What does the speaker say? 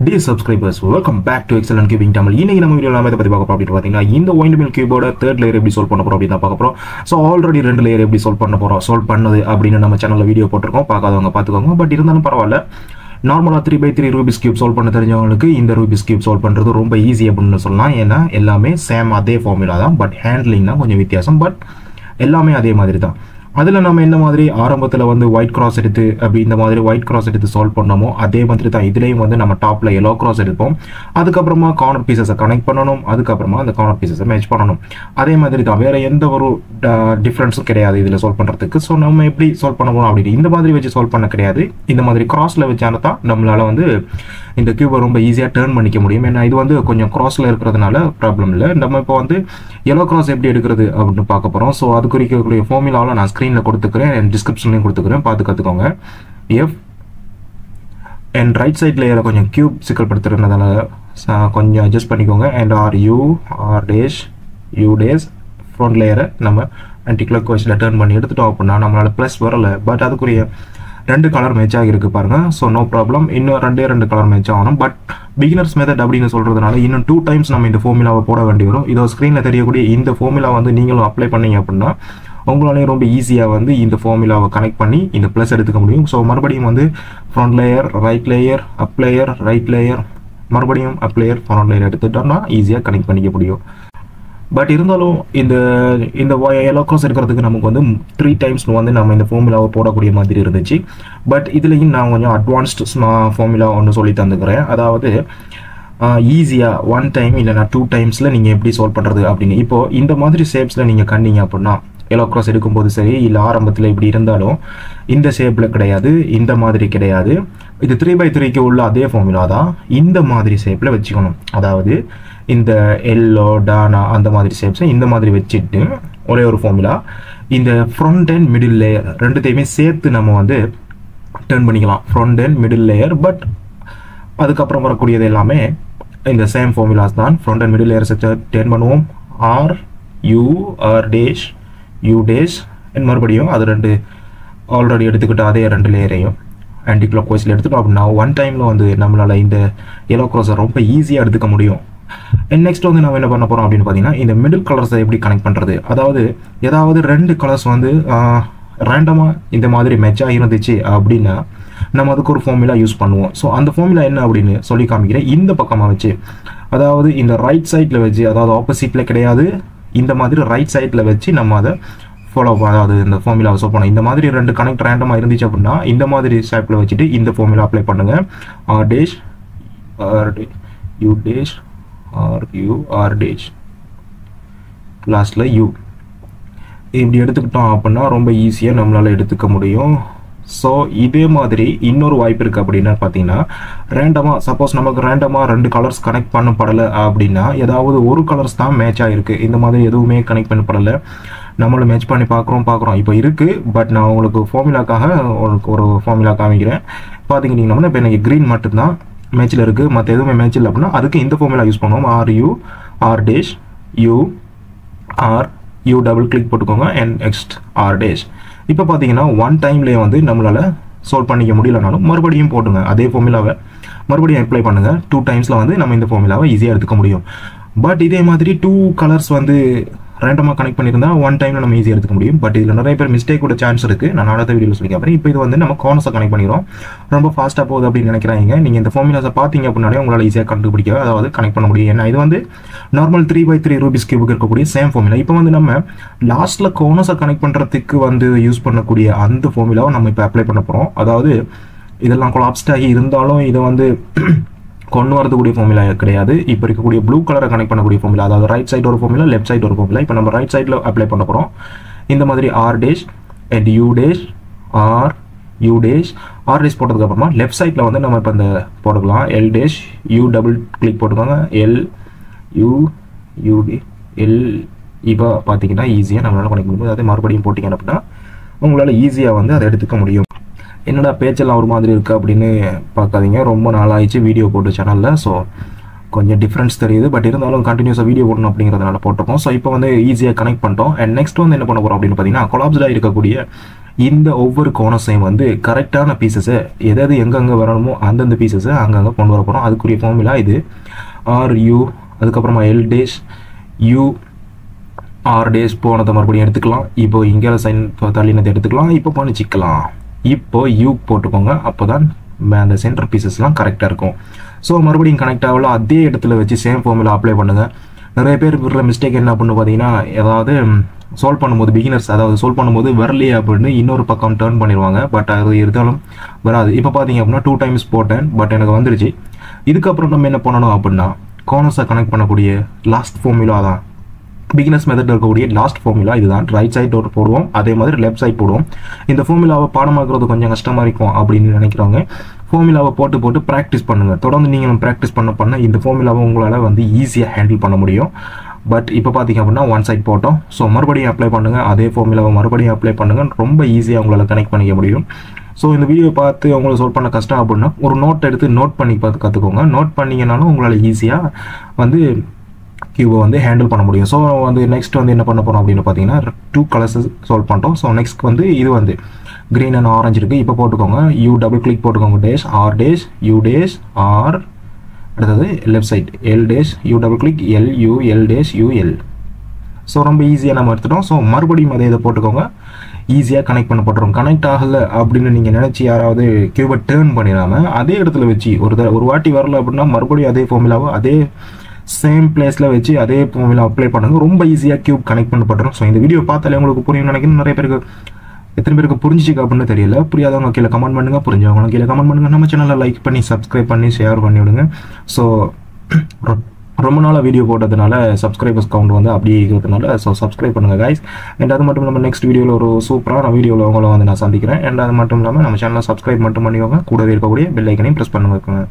Dear subscribers, welcome back to Excellent Cubing Tamil. இன்னைக்கு நம்ம வீடியோல நாம இத பத்தி பார்க்க போறோம் அப்படினா இந்த wind mill cube-ஓட third layer எப்படி solve பண்ண போறோம் அப்படினா பார்க்க போறோம். சோ ஆல்ரெடி ரெண்டு லேயர் எப்படி solve பண்ண போறோம், solve பண்ணது அப்படினு நம்ம சேனல்ல வீடியோ போட்டுருக்கோம். பார்க்காதவங்க பாத்துக்கோங்க. பட் இருந்தாலும் பரவாயில்லை. நார்மலா 3x3 ரூபிக்ஸ் கியூப் சால்வ் பண்ண தெரிஞ்சவங்களுக்கு இந்த ரூபிக்ஸ் கியூப் சால்வ் பண்றது ரொம்ப ஈஸி அப்படின்னு சொல்லலாம். ஏன்னா எல்லாமே சேம் அதே ஃபார்முலா தான், பட் ஹேண்ட்லிங் தான் கொஞ்சம் வித்தியாசம். பட் எல்லாமே அதே மாதிரி தான். அதில் நம்ம என்ன மாதிரி ஆரம்பத்தில் வந்து ஒயிட் கிராஸ் எடுத்து அப்படி இந்த மாதிரி ஒயிட் கிராஸ் எடுத்து சால்வ் பண்ணோமோ அதே மாதிரி தான் இதுலேயும் வந்து நம்ம டாப்பில் எல்லோ கிராஸ் எடுப்போம். அதுக்கப்புறமா கார்னர் பீசஸை கனெக்ட் பண்ணணும். அதுக்கப்புறமா அந்த கார்னர் பீசஸை மேட்ச் பண்ணணும். அதே மாதிரி தான், வேறு எந்த ஒரு டிஃப்ரென்ஸும் கிடையாது இதில் சால்வ் பண்ணுறதுக்கு. ஸோ நம்ம எப்படி சால்வ் பண்ண போகிறோம் அப்படின்னு இந்த மாதிரி வச்சு சால்வ் பண்ண கிடையாது. இந்த மாதிரி கிராஸில் வச்சான தான் நம்மளால் வந்து இந்த கியூபை ரொம்ப ஈஸியாக டேர்ன் பண்ணிக்க முடியும். ஏன்னா இது வந்து கொஞ்சம் கிராஸில் இருக்கிறதுனால ப்ராப்ளம் இல்லை. நம்ம இப்போ வந்து எல்லோ கிராஸ் எப்படி எடுக்கிறது அப்படின்னு பார்க்க போகிறோம். ஸோ அது குறிக்கக்கூடிய ஃபார்முலாவில் நான் ஸ்க்ரீனில் கொடுத்துக்கிறேன், டிஸ்கிரிப்ஷன்லையும் கொடுத்துக்கிறேன், பார்த்து கற்றுக்கோங்க. எஃப் அண்ட் ரைட் சைட் லேயரை கொஞ்சம் கியூப் சிக்கல்படுத்துறதுனால கொஞ்சம் அட்ஜஸ்ட் பண்ணிக்கோங்க. And R dash U dash front லேயரை நம்ம ஆன்டி கிளாக் வைஸில் டேர்ன் பண்ணி எடுத்துட்டோம் அப்படின்னா நம்மளால் ப்ளஸ் வரலை. பட் அதுக்குரிய ரெண்டு கலர் மேட்ச் ஆகிருக்கு பாருங்க. So no problem. இன்னும் ரெண்டு கலர் மேட்ச் ஆகணும். பட் பிகினர்ஸ் மெத்தட் அப்படின்னு சொல்றதுனால இன்னும் 2 டைம்ஸ் நம்ம இந்த ஃபார்முலாவை போட வேண்டி வரும். இதோ ஸ்க்ரீனில் தெரியக்கூடிய இந்த ஃபார்முலா வந்து நீங்களும் அப்ளை பண்ணீங்க அப்படின்னா உங்களாலேயும் ரொம்ப ஈஸியாக வந்து இந்த ஃபார்முலாவை கனெக்ட் பண்ணி இந்த ப்ளஸ் எடுத்துக்க முடியும். ஸோ மறுபடியும் வந்து ஃப்ரண்ட் லேயர், ரைட் லேயர், அப் லேயர், ரைட் லேயர், மறுபடியும் அப் லேயர், ஃப்ரண்ட் லேயர் எடுத்துட்டோம்னா ஈஸியாக கனெக்ட் பண்ணிக்க முடியும். பட் இருந்தாலும் இந்த எல்லோ கிராஸ் எடுக்கிறதுக்கு நமக்கு வந்து 3 டைம்ஸ் வந்து நம்ம இந்த ஃபார்முலாவை போடக்கூடிய மாதிரி இருந்துச்சு. பட் இதுலேயும் நான் கொஞ்சம் அட்வான்ஸ்டு ஃபார்முலா ஒன்று சொல்லி தந்துக்கிறேன். அதாவது ஈஸியாக 1 டைம் இல்லைனா 2 டைம்ஸில் நீங்கள் எப்படி சால்வ் பண்ணுறது அப்படின்னு. இப்போது இந்த மாதிரி ஷேப்ஸில் நீங்கள் கண்டிங்க அப்படின்னா எல்லோ கிராஸ் எடுக்கும்போது சரி, இல்லை ஆரம்பத்தில் இப்படி இருந்தாலும் இந்த ஷேப்பில் கிடையாது, இந்த மாதிரி கிடையாது. இது 3x3க்கு உள்ள அதே ஃபார்முலா தான். இந்த மாதிரி ஷேப்பில் வச்சுக்கணும். அதாவது இந்த எல்லோ டானா அந்த மாதிரி ஷேப்ஸை இந்த மாதிரி வச்சுட்டு ஒரே ஒரு ஃபார்முலா. இந்த ஃப்ரண்ட் அண்ட் மிடில் லேயர் ரெண்டுத்தையுமே சேர்த்து நம்ம வந்து டர்ன் பண்ணிக்கலாம். Front and middle layer. But அதுக்கப்புறம் வரக்கூடியது எல்லாமே இந்த சேம் ஃபார்முலாஸ் தான். ஃப்ரண்ட் அண்ட் மிடில் லேயர்ஸை டர்ன் பண்ணுவோம். R U, R dash, U dash, and மறுபடியும் அது ரெண்டு ஆல்ரெடி எடுத்துக்கிட்ட அதே ரெண்டு லேயரையும் ஆன்டி கிளாக் வைஸில் எடுத்துட்டோம் அப்படின்னா 1 டைமில் வந்து நம்மளால் இந்த எல்லோ கிராஸை ரொம்ப ஈஸியாக எடுத்துக்க முடியும். அண்ட் நெக்ஸ்ட் வந்து நம்ம என்ன பண்ண போகிறோம் அப்படின்னு பார்த்தீங்கன்னா இந்த மிடில் கலர்ஸை எப்படி கனெக்ட் பண்ணுறது. அதாவது ஏதாவது 2 கலர்ஸ் வந்து ரேண்டமாக இந்த மாதிரி மேட்சாக இருந்துச்சு அப்படின்னா நம்ம அதுக்கு ஒரு ஃபார்முலா யூஸ் பண்ணுவோம். ஸோ அந்த ஃபார்முலா என்ன அப்படின்னு சொல்லி காமிக்கிறேன். இந்த பக்கமாக வச்சு, அதாவது இந்த ரைட் சைடில் வச்சு, அதாவது ஆப்போசிட்டில் கிடையாது, இந்த மாதிரி ரைட் சைடில் வச்சு நம்ம அதை ஃபாலோ, அதாவது இந்த ஃபார்முலாவை சால்வ் பண்ணோம். இந்த மாதிரி 2 கனெக்ட் ரேண்டமாக இருந்துச்சு அப்படின்னா இந்த மாதிரி ஷேப்பில் வச்சுட்டு இந்த ஃபார்முலா அப்ளை பண்ணுங்கள். R dash, R U dash, R U, R dash, லாஸ்ட்டில் யூ. இப்படி எடுத்துக்கிட்டோம் அப்படின்னா ரொம்ப ஈஸியாக நம்மளால் எடுத்துக்க முடியும். ஸோ இதே மாதிரி இன்னொரு வாய்ப்பு இருக்குது அப்படின்னா பார்த்தீங்கன்னா ரேண்டமாக, சப்போஸ் நமக்கு ரேண்டமாக 2 கலர்ஸ் கனெக்ட் பண்ணப்படலை அப்படின்னா ஏதாவது ஒரு கலர்ஸ் தான் மேட்ச் ஆகிருக்கு. இந்த மாதிரி எதுவுமே கனெக்ட் பண்ணப்படலை. நம்மளும் மேட்ச் பண்ணி பார்க்குறோம் இப்போ இருக்குது. பட் நான் உங்களுக்கு ஃபார்முலாக்காக ஒரு ஃபார்முலா காமிக்கிறேன். பார்த்துக்கிட்டிங்கன்னா இப்போ எனக்கு க்ரீன் மட்டும்தான் மேட்சில் இருக்குது, மற்ற எதுவுமே மேட்ச் இல்லை அப்படின்னா அதுக்கு இந்த ஃபார்முலா யூஸ் பண்ணுவோம். R U, R dash, U, R U double click போட்டுக்கோங்க. And next R dash. இப்போ பார்த்தீங்கன்னா 1 டைம்லேயே வந்து நம்மளால் சால்வ் பண்ணிக்க முடியலனாலும் மறுபடியும் போட்டுங்க. அதே ஃபார்முலாவை மறுபடியும் அப்ளை பண்ணுங்கள். 2 டைம்ஸில் வந்து நம்ம இந்த ஃபார்முலாவை ஈஸியாக எடுத்துக்க முடியும். பட் இதே மாதிரி 2 கலர்ஸ் வந்து ரேண்டமாக கனெக்ட் பண்ணியிருந்தா 1 டைமில் நம்ம ஈஸியாக எடுத்துக்க முடியும். பட் இதில் நிறைய பேர் மிஸ்டேக் கூட சான்ஸ் இருக்குது. நான் அடுத்த வீடியோவில் சொல்லி கேட்பேன். இப்போ இது வந்து நம்ம கார்னர்ஸை கனெக்ட் பண்ணிடுறோம். ரொம்ப ஃபாஸ்ட்டாக போகுது அப்படின்னு நினைக்கிறாங்க. நீங்கள் இந்த ஃபார்முலாஸை பார்த்தீங்க அப்படின்னாலே உங்களால் ஈஸியாக கண்டுபிடிக்க, அதாவது கனெக்ட் பண்ண முடியும். ஏன்னா இது வந்து நார்மல் 3x3 ரூபிக்ஸ் கியூபுக்கு இருக்கக்கூடிய சேம் ஃபார்முலா. இப்போ வந்து நம்ம லாஸ்ட்டில் கார்னர்ஸை கனெக்ட் பண்ணுறதுக்கு வந்து யூஸ் பண்ணக்கூடிய அந்த ஃபார்முலாவை நம்ம இப்போ அப்ளை பண்ண போகிறோம். அதாவது இதெல்லாம் கொலாப்ஸ்ட் ஆகி இருந்தாலும் இதை வந்து கொண்டு வரதுக்கூடிய ஃபார்முலா கிடையாது. இப்போ இருக்கக்கூடிய ப்ளூ கலரை கனெக்ட் பண்ணக்கூடிய ஃபார்முலா, அதாவது ரைட் சைடு ஒரு ஃபார்முலா, லெஃப்ட் சைடு ஒரு ஃபார்முலா. இப்போ நம்ம ரைட் சைடில் அப்ளை பண்ண போகிறோம். இந்த மாதிரி R dash and U dash, R U dash, R dash போட்டதுக்கப்புறமா லெஃப்ட் சைடில் வந்து நம்ம இப்போ இந்த போட்டுக்கலாம். L dash, U double click போட்டுக்கோங்க. L U, U D, L. இப்போ பார்த்தீங்கன்னா ஈஸியாக நம்மளால் கனெக்ட் பண்ணும்போது அதை மறுபடியும் போட்டிங்க அப்படின்னா உங்களால் ஈஸியாக வந்து அதை எடுத்துக்க முடியும். என்னடா பேச்செல்லாம் ஒரு மாதிரி இருக்குது அப்படின்னு பார்க்காதீங்க. ரொம்ப நாளாகிடுச்சு வீடியோ போட்டு சேனலில். ஸோ கொஞ்சம் டிஃப்ரென்ஸ் தெரியுது. பட் இருந்தாலும் கண்டினியூஸாக வீடியோ போடணும் அப்படிங்கிறதுனால போட்டிருக்கோம். ஸோ இப்போ வந்து ஈஸியாக கனெக்ட் பண்ணிட்டோம். அண்ட் நெக்ஸ்ட் வந்து என்ன பண்ண போகிறோம் அப்படின்னு பார்த்தீங்கன்னா கொலாப்ஸ்டாக இருக்கக்கூடிய இந்த ஒவ்வொரு கோனஸையும் வந்து கரெக்டான பீசஸை எதாவது எங்கெங்கே வரணுமோ அந்தந்த பீசஸை அங்கங்கே கொண்டு வர போகிறோம். அதுக்குரிய ஃபார்முலா இது RU, அதுக்கப்புறமா L dash U R dash போனதை மறுபடியும் எடுத்துக்கலாம். இப்போ இங்கே சைன் தள்ளினதை எடுத்துக்கலாம். இப்போ பண்ணிச்சிக்கலாம். இப்போ U போட்டுக்கோங்க. அப்போ தான் அந்த சென்டர் பீசஸ்லாம் கரெக்டாக இருக்கும். ஸோ மறுபடியும் கனெக்ட் ஆகல அதே இடத்துல வச்சு சேம் ஃபார்முலா அப்ளை பண்ணுங்கள். நிறைய பேர் இருக்கிற மிஸ்டேக் என்ன பண்ணு பார்த்தீங்கன்னா, ஏதாவது சால்வ் பண்ணும்போது பிகினர்ஸ் அதாவது சால்வ் பண்ணும்போது வரலையே அப்படின்னு இன்னொரு பக்கம் டேர்ன் பண்ணிடுவாங்க. பட் அது இருந்தாலும் வராது. இப்போ பார்த்தீங்க அப்படின்னா 2 டைம்ஸ் போட்டேன், பட் எனக்கு வந்துருச்சு. இதுக்கப்புறம் நம்ம என்ன பண்ணணும் அப்படின்னா, கோனஸை கனெக்ட் பண்ணக்கூடிய லாஸ்ட் ஃபார்முலா தான் பிகினர்ஸ் மெத்தட் இருக்கக்கூடிய லாஸ்ட் ஃபார்முலா இதுதான். ரைட் சைட் ஒரு போடுவோம், அதே மாதிரி லெஃப்ட் சைட் போடுவோம். இந்த ஃபார்முலாவை பாடமாக்குறது கொஞ்சம் கஷ்டமாக இருக்கும் அப்படின்னு நினைக்கிறவங்க ஃபார்முலாவை போட்டு ப்ராக்டிஸ் பண்ணுங்கள். தொடர்ந்து நீங்கள் ப்ராக்டிஸ் பண்ண இந்த ஃபார்முலாவை உங்களால் வந்து ஈஸியாக ஹேண்டில் பண்ண முடியும். பட் இப்போ பார்த்தீங்க அப்படின்னா ஒன் சைட் போட்டோம். ஸோ மறுபடியும் அப்ளை பண்ணுங்கள். அதே ஃபார்முலாவை மறுபடியும் அப்ளை பண்ணுங்கள். ரொம்ப ஈஸியாக உங்களால் கனெக்ட் பண்ணிக்க முடியும். ஸோ இந்த வீடியோ பார்த்து உங்களுக்கு சால்வ் பண்ண கஷ்டம் அப்படின்னா ஒரு நோட் எடுத்து நோட் பண்ணி பார்த்து கற்றுக்கோங்க. நோட் பண்ணிங்கனாலும் உங்களால் ஈஸியாக வந்து கியூபை வந்து ஹேண்டில் பண்ண முடியும். ஸோ வந்து நெக்ஸ்ட் வந்து என்ன பண்ண போகிறோம் அப்படின்னு பார்த்தீங்கன்னா 2 கலர்ஸ் சால்வ் பண்ணுறோம். ஸோ நெக்ஸ்ட் வந்து இது வந்து க்ரீன் அண்ட் ஆரஞ்சு இருக்குது. இப்போ போட்டுக்கோங்க. U டபுள் கிளிக் போட்டுக்கோங்க. Dash R dash U dash R, அடுத்தது left side L dash U double click LU L dash UL. So ரொம்ப ஈஸியாக நம்ம எடுத்துட்டோம். ஸோ மறுபடியும் அதே இதை போட்டுக்கோங்க. ஈஸியாக கனெக்ட் பண்ண போட்டுரும். கனெக்ட் ஆகலை அப்படின்னு நீங்கள் நினச்சி யாராவது கியூபை டேர்ன் பண்ணிடாமல் அதே இடத்துல வச்சு ஒரு வாட்டி வரல அப்படின்னா மறுபடியும் அதே ஃபார்முலாவை அதே சேம் பிளேஸில் வச்சு அதே ஃபார்முலா அப்ளை பண்ணுங்க. ரொம்ப ஈஸியாக கியூப் கனெக்ட் பண்ணப்பட்டுரும். ஸோ இந்த வீடியோ பார்த்தாலே உங்களுக்கு புரியும் நினைக்கிறேன். நிறைய பேருக்கு எத்தனை பேருக்கு புரிஞ்சிச்சு அப்படின்னு தெரியல. புரியாதவங்க கீழே கமெண்ட் பண்ணுங்க, புரிஞ்சவங்க கீழே கமெண்ட் பண்ணுங்க. நம்ம சேனலை லைக் பண்ணி சப்ஸ்கிரைப் பண்ணி ஷேர் பண்ணி விடுங்க. ஸோ ரொம்ப நாளாக வீடியோ போட்டதுனால சப்ஸ்கிரைபர்ஸ் கவுண்ட் வந்து அப்படியே இருக்கிறதுனால ஸோ சப்ஸ்கிரைப் பண்ணுங்கள் கைஸ். அண்ட் அது மட்டும் இல்லாமல் நெக்ஸ்ட் வீடியோவில் ஒரு சூப்பரான வீடியோவில் உங்களை வந்து நான் சந்திக்கிறேன். அண்ட் அது மட்டும் இல்லாமல் நம்ம சேனலை சப்ஸ்கிரைப் மட்டும் பண்ணிக்கோங்க. கூடவே இருக்கக்கூடிய பெல் ஐக்கனையும் ப்ரெஸ் பண்ணுங்க.